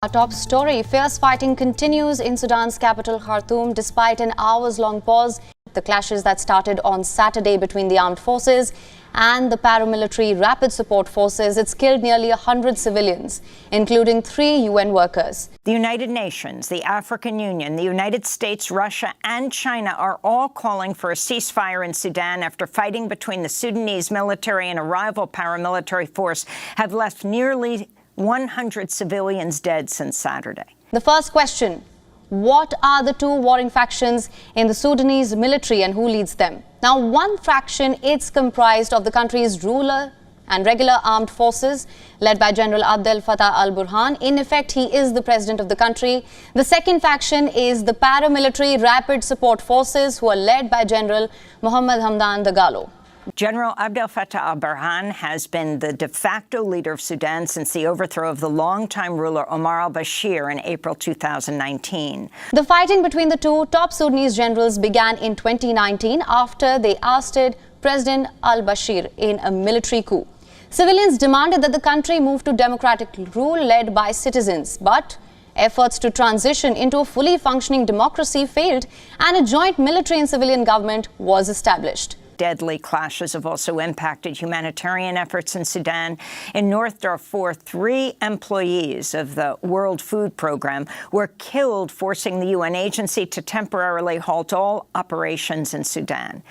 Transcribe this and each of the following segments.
Our top story, fierce fighting continues in Sudan's capital Khartoum despite an hours-long pause. The clashes that started on Saturday between the armed forces and the paramilitary rapid support forces, it's killed nearly 100 civilians, including 3 UN workers. The United Nations, the African Union, the United States, Russia and China are all calling for a ceasefire in Sudan after fighting between the Sudanese military and a rival paramilitary force have left nearly 100 civilians dead since Saturday. The first question, what are the two warring factions in the Sudanese military and who leads them? Now, one faction, it's comprised of the country's ruler and regular armed forces led by General Abdel Fattah al-Burhan. In effect, he is the president of the country. The second faction is the paramilitary rapid support forces who are led by General Mohammed Hamdan Dagalo. General Abdel Fattah al-Burhan has been the de facto leader of Sudan since the overthrow of the longtime ruler Omar al-Bashir in April 2019. The fighting between the two top Sudanese generals began in 2019 after they ousted President al-Bashir in a military coup. Civilians demanded that the country move to democratic rule led by citizens, but efforts to transition into a fully functioning democracy failed and a joint military and civilian government was established. Deadly clashes have also impacted humanitarian efforts in Sudan. In North Darfur, 3 employees of the World Food Program were killed, forcing the UN agency to temporarily halt all operations in Sudan.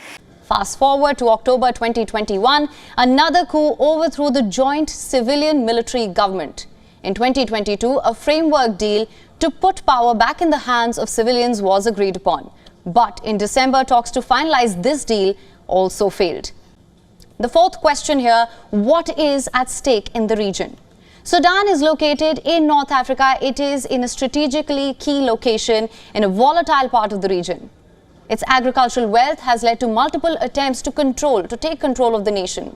Fast forward to October 2021, another coup overthrew the joint civilian-military government. In 2022, a framework deal to put power back in the hands of civilians was agreed upon. But in December, talks to finalize this deal also failed. The fourth question here, what is at stake in the region? Sudan is located in North Africa. It is in a strategically key location in a volatile part of the region. Its agricultural wealth has led to multiple attempts to take control of the nation.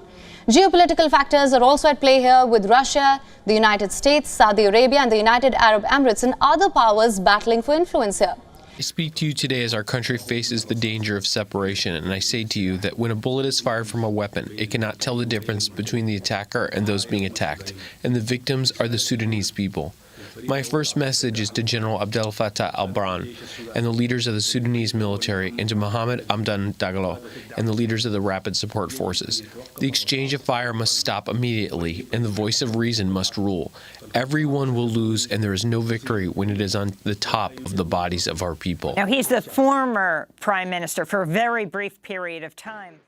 Geopolitical factors are also at play here, with Russia, the United States, Saudi Arabia and the United Arab Emirates and other powers battling for influence here. I speak to you today as our country faces the danger of separation, and I say to you that when a bullet is fired from a weapon, it cannot tell the difference between the attacker and those being attacked, and the victims are the Sudanese people. My first message is to General Abdel Fattah al-Burhan and the leaders of the Sudanese military, and to Mohammed Hamdan Dagalo and the leaders of the Rapid Support Forces. The exchange of fire must stop immediately, and the voice of reason must rule. Everyone will lose, and there is no victory when it is on the top of the bodies of our people. Now, he's the former prime minister for a very brief period of time.